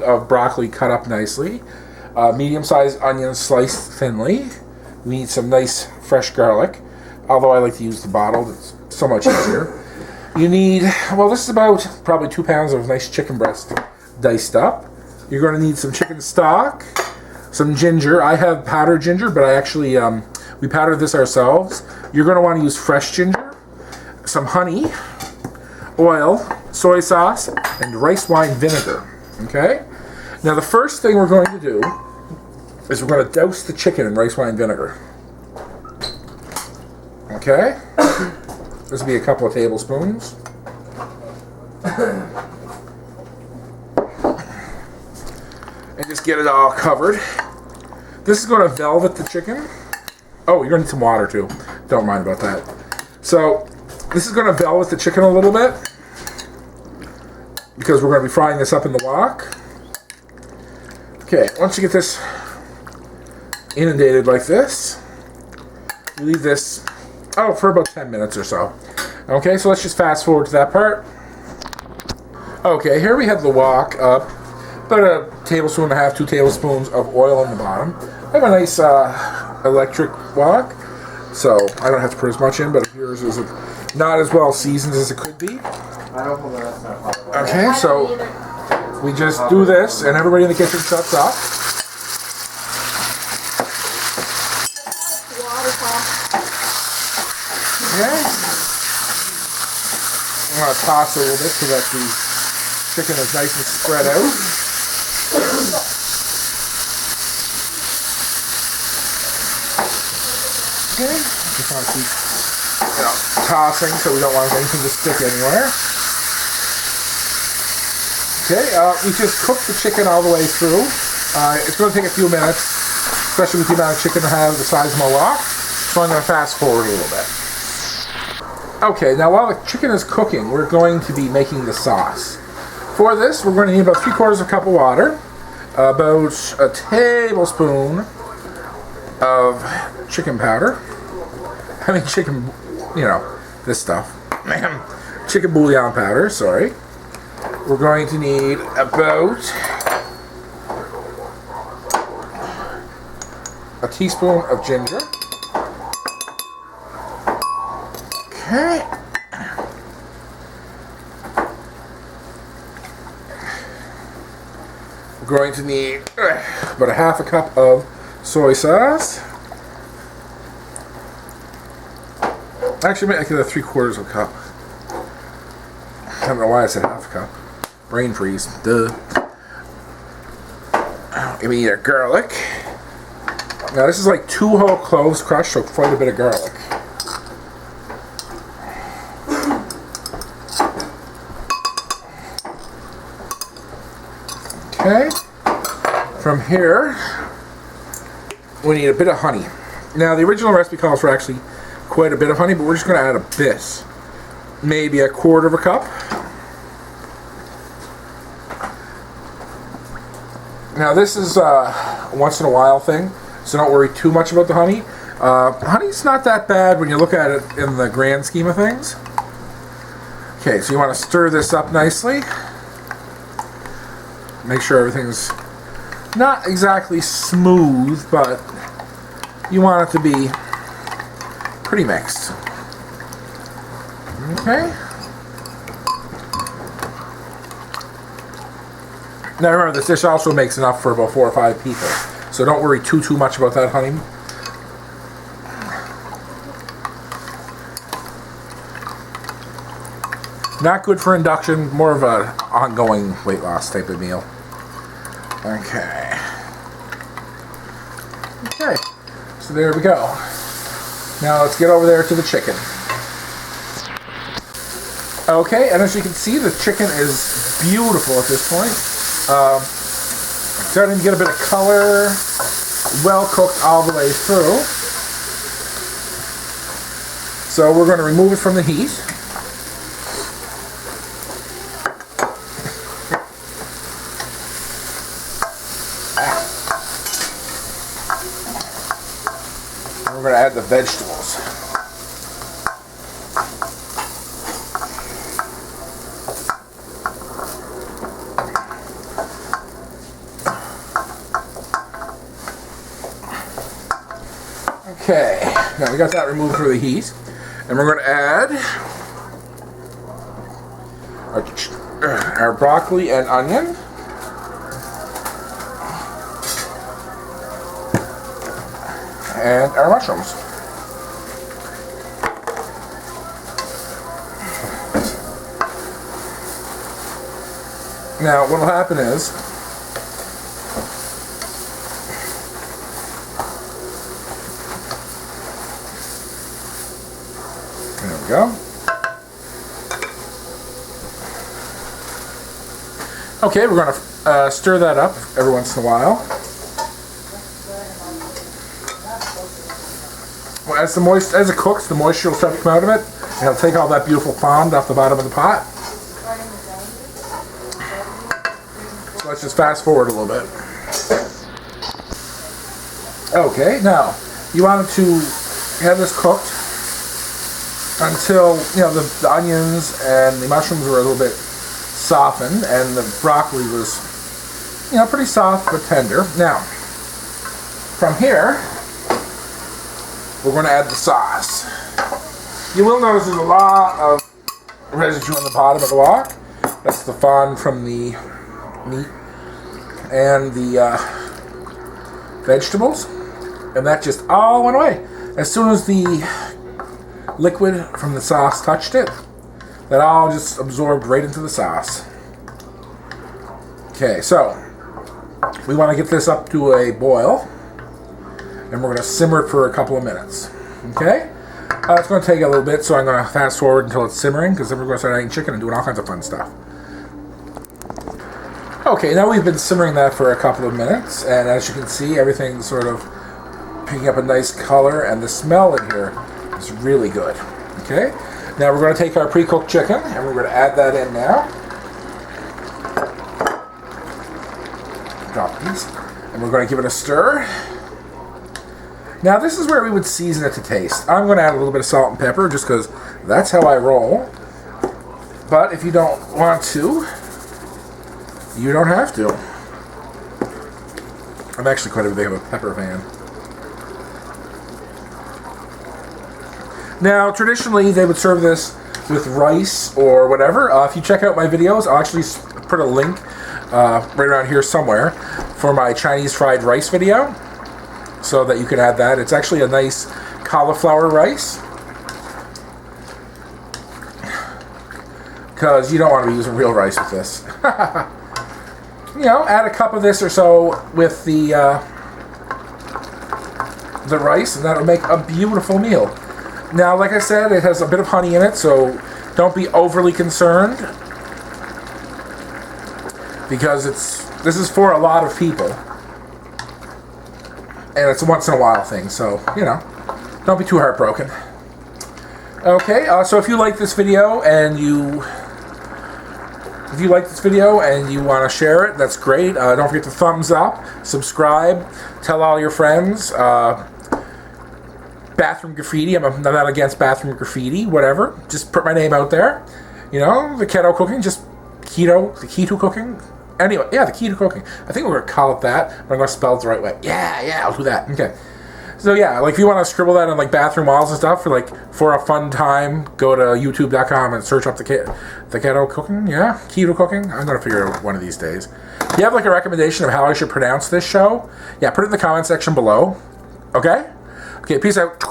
of broccoli cut up nicely, medium-sized onions sliced thinly. We need some nice fresh garlic, although I like to use the bottled. It's so much easier. You need, well, this is about probably 2 pounds of nice chicken breast diced up. You're going to need some chicken stock, some ginger. I have powdered ginger, but I actually, we powdered this ourselves. You're going to want to use fresh ginger, some honey, oil, soy sauce, and rice wine vinegar. Okay? Now the first thing we're going to do is we're going to douse the chicken in rice wine vinegar. Okay? This will be a couple of tablespoons. And just get it all covered. This is going to velvet the chicken. Oh, you're going to need some water too. Don't mind about that. So, this is going to velvet the chicken a little bit, because we're going to be frying this up in the wok. Okay, once you get this inundated like this, you leave this, for about 10 minutes or so. Okay, so let's just fast forward to that part. Okay, here we have the wok up. About a tablespoon and a half, 2 tablespoons of oil on the bottom. I have a nice electric wok, so I don't have to put as much in, but yours is not as well seasoned as it could be. Okay, so we just do this, and everybody in the kitchen shuts up. Okay. I'm going to toss it a little bit so that the chicken is nice and spread out. Okay, just want to keep, tossing so we don't want anything to stick anywhere. Okay, we just cooked the chicken all the way through. It's going to take a few minutes, especially with the amount of chicken I have the size of my wok. So I'm going to fast forward a little bit. Okay, now while the chicken is cooking, we're going to be making the sauce. For this, we're going to need about 3/4 cup of water, about a tablespoon of chicken powder. I mean chicken, this stuff. Chicken bouillon powder, sorry. We're going to need about a teaspoon of ginger. Okay. We're going to need about a 1/2 cup of soy sauce. Actually, I get a 3/4 cup. I don't know why I said 1/2 cup. Brain freeze. Duh. We need a garlic. Now this is like 2 whole cloves crushed, so quite a bit of garlic. Okay. From here, we need a bit of honey. Now the original recipe calls for actually quite a bit of honey, but we're just going to add a bit. Maybe a 1/4 cup. Now this is a once in a while thing, so don't worry too much about the honey. Honey's not that bad when you look at it in the grand scheme of things. Okay, so you want to stir this up nicely. Make sure everything's not exactly smooth, but you want it to be pretty mixed. Okay. Now remember, this dish also makes enough for about 4 or 5 people, so don't worry too much about that honey. Not good for induction, more of an ongoing weight loss type of meal. Okay. Okay, so there we go. Now let's get over there to the chicken. Okay, and as you can see, the chicken is beautiful at this point. Starting to get a bit of color, well cooked all the way through. So we're going to remove it from the heat. And we're going to add the vegetables. Okay, now we got that removed for the heat. And we're going to add our broccoli and onion. And our mushrooms. Now, what will happen is, there we go. Okay, we're going to stir that up every once in a while. Well, as it cooks, the moisture will start to come out of it, and it'll take all that beautiful fond off the bottom of the pot. So let's just fast forward a little bit. Okay, now you want to have this cooked until the onions and the mushrooms were a little bit softened, and the broccoli was pretty soft but tender. Now, from here, we're going to add the sauce. You will notice there's a lot of residue on the bottom of the wok. That's the fond from the meat and the vegetables, and that just all went away. As soon as the liquid from the sauce touched it, that all just absorbed right into the sauce. Okay, so we want to get this up to a boil, and we're going to simmer it for a couple of minutes. Okay? It's going to take a little bit, so I'm going to fast forward until it's simmering, because then we're going to start eating chicken and doing all kinds of fun stuff. Okay, now we've been simmering that for a couple of minutes, and as you can see, everything's sort of picking up a nice color, and the smell in here is really good. Okay? Now we're going to take our pre-cooked chicken, and we're going to add that in now. Drop these. And we're going to give it a stir. Now this is where we would season it to taste. I'm going to add a little bit of salt and pepper just because that's how I roll. But if you don't want to, you don't have to. I'm actually quite a big of a pepper fan. Now traditionally they would serve this with rice or whatever. If you check out my videos, I'll actually put a link right around here somewhere for my Chinese fried rice video, so that you can add that. It's actually a nice cauliflower rice, because you don't want to be using real rice with this. Add a cup of this or so with the rice, and that'll make a beautiful meal. Now, like I said, it has a bit of honey in it, so don't be overly concerned, because this is for a lot of people. And it's a once in a while thing, so, don't be too heartbroken. Okay, so if you like this video and you want to share it, that's great. Don't forget to thumbs up, subscribe, tell all your friends. Bathroom graffiti, I'm not against bathroom graffiti, whatever. Just put my name out there. The keto cooking, the keto cooking. Anyway, yeah, the keto cooking. I think we're going to call it that, but I'm going to spell it the right way. Yeah, I'll do that. Okay. So yeah, if you want to scribble that on bathroom walls and stuff for a fun time, go to youtube.com and search up the keto cooking. Yeah, keto cooking. I'm going to figure it out one of these days. If you have a recommendation of how I should pronounce this show, yeah, put it in the comment section below. Okay? Okay, peace out.